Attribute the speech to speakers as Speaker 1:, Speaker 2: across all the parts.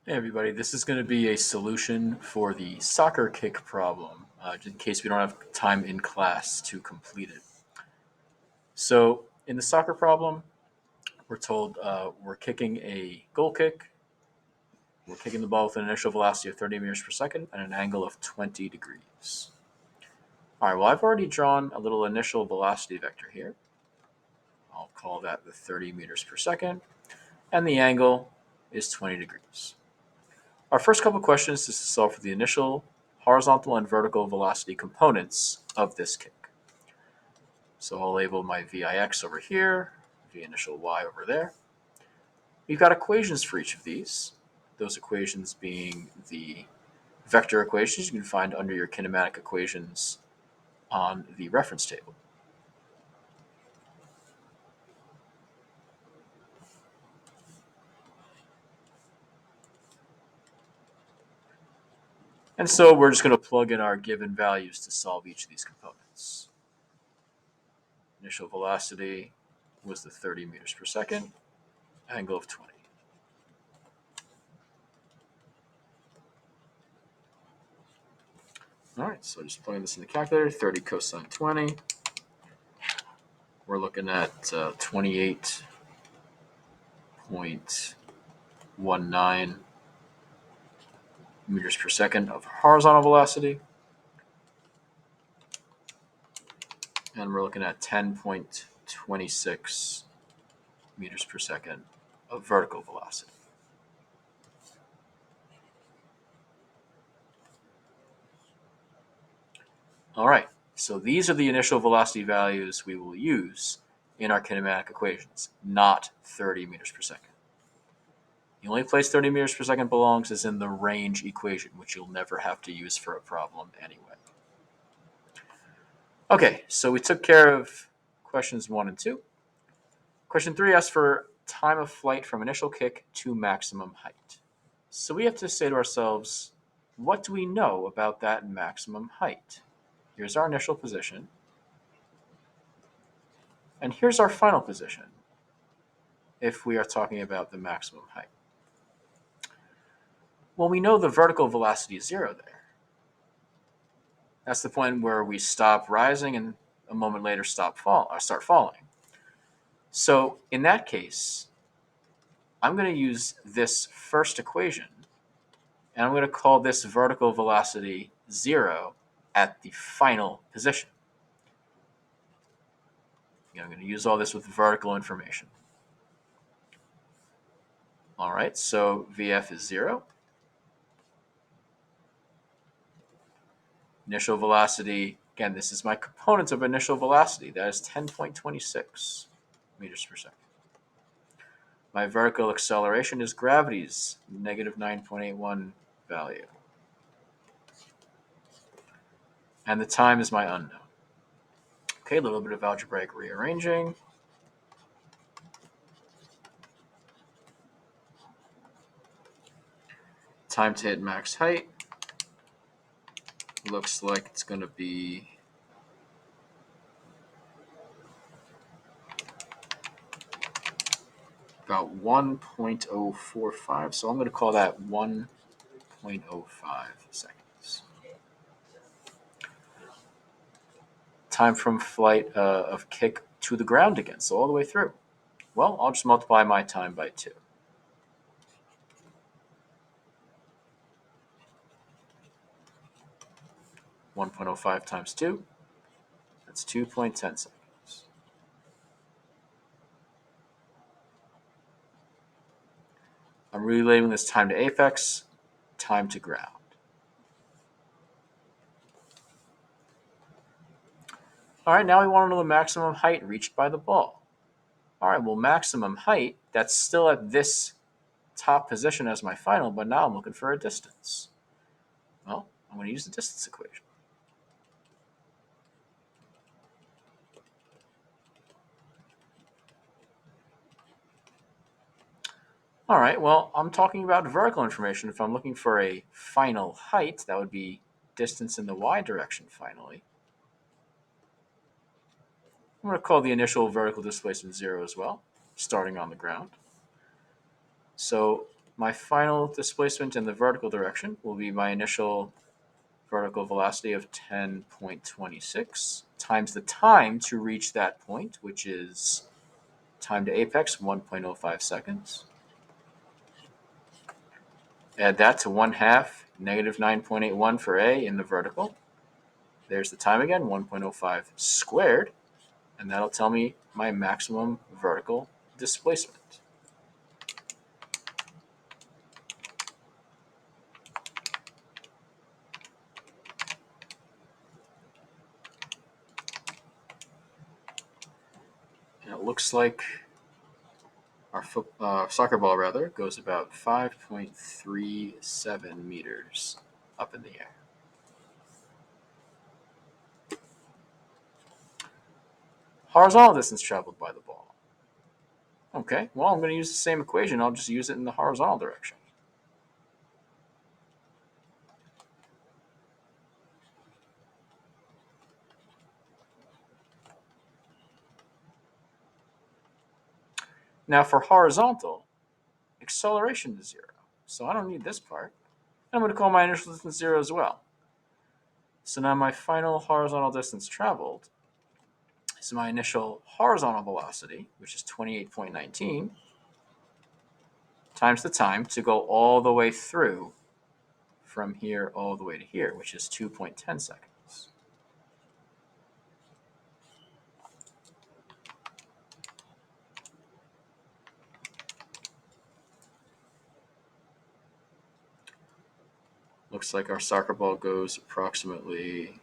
Speaker 1: Hey everybody, this is going to be a solution for the soccer kick problem, in case we don't have time in class to complete it. So in the soccer problem, we're told we're kicking a goal kick. We're kicking the ball with an initial velocity of 30 meters per second and an angle of 20 degrees. All right, well, I've already drawn a little initial velocity vector here. I'll call that the 30 meters per second, and the angle is 20 degrees. Our first couple questions is to solve for the initial horizontal and vertical velocity components of this kick. So I'll label my Vix over here, V initial y over there. We've got equations for each of these, those equations being the vector equations you can find under your kinematic equations on the reference table. And so we're just going to plug in our given values to solve each of these components. Initial velocity was the 30 meters per second, angle of 20. All right, so just plugging this in the calculator, 30 cosine 20. We're looking at 28.19 meters per second of horizontal velocity. And we're looking at 10.26 meters per second of vertical velocity. All right, so these are the initial velocity values we will use in our kinematic equations, not 30 meters per second. The only place 30 meters per second belongs is in the range equation, which you'll never have to use for a problem anyway. Okay, so we took care of questions 1 and 2. Question 3 asks for time of flight from initial kick to maximum height. So we have to say to ourselves, what do we know about that maximum height? Here's our initial position. And here's our final position, if we are talking about the maximum height. Well, we know the vertical velocity is 0 there. That's the point where we stop rising and a moment later start falling. So in that case, I'm going to use this first equation, and I'm going to call this vertical velocity 0 at the final position. I'm going to use all this with vertical information. All right, so VF is 0. Initial velocity, again, this is my component of initial velocity. That is 10.26 meters per second. My vertical acceleration is gravity's negative 9.81 value. And the time is my unknown. Okay, a little bit of algebraic rearranging. Time to hit max height looks like it's going to be about 1.045. So I'm going to call that 1.05 seconds. Time from flight of kick to the ground again, so all the way through. Well, I'll just multiply my time by 2. 1.05 times 2, that's 2.10 seconds. I'm relating this time to apex, time to ground. All right, now we want to know the maximum height reached by the ball. All right, well, maximum height, that's still at this top position as my final, but now I'm looking for a distance. Well, I'm going to use the distance equation. All right, well, I'm talking about vertical information. If I'm looking for a final height, that would be distance in the y direction finally. I'm going to call the initial vertical displacement 0 as well, starting on the ground. So my final displacement in the vertical direction will be my initial vertical velocity of 10.26 times the time to reach that point, which is time to apex, 1.05 seconds. Add that to 1/2, negative 9.81 for A in the vertical. There's the time again, 1.05 squared, and that'll tell me my maximum vertical displacement. And it looks like our soccer ball goes about 5.37 meters up in the air. Horizontal distance traveled by the ball. Okay, well, I'm going to use the same equation. I'll just use it in the horizontal direction. Now for horizontal, acceleration is 0. So I don't need this part. I'm going to call my initial distance 0 as well. So now my final horizontal distance traveled is my initial horizontal velocity, which is 28.19, times the time to go all the way through from here all the way to here, which is 2.10 seconds. Looks like our soccer ball goes approximately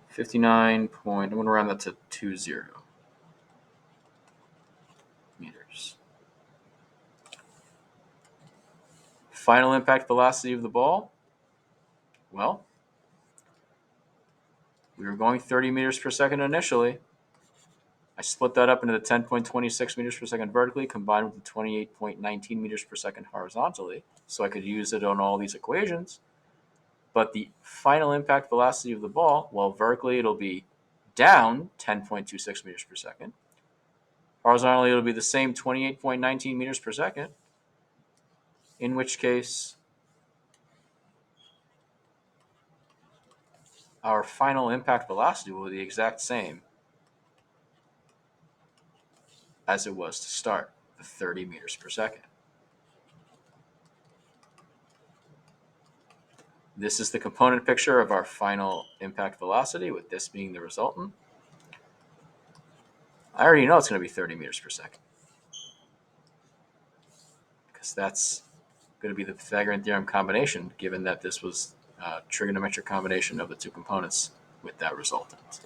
Speaker 1: 59 point, I'm going to round that to 20 meters. Final impact velocity of the ball, well, we were going 30 meters per second initially. I split that up into the 10.26 meters per second vertically combined with the 28.19 meters per second horizontally, so I could use it on all these equations. But the final impact velocity of the ball, well, vertically it'll be down 10.26 meters per second. Horizontally it'll be the same 28.19 meters per second, in which case our final impact velocity will be the exact same as it was to start, the 30 meters per second. This is the component picture of our final impact velocity, with this being the resultant. I already know it's going to be 30 meters per second, because that's going to be the Pythagorean theorem combination, given that this was a trigonometric combination of the two components with that resultant.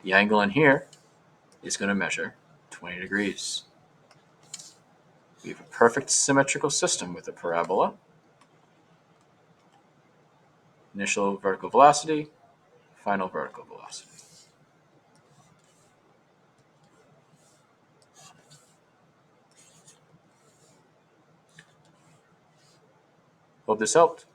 Speaker 1: The angle in here is going to measure 20 degrees. We have a perfect symmetrical system with a parabola. Initial vertical velocity, final vertical velocity. Hope this helped.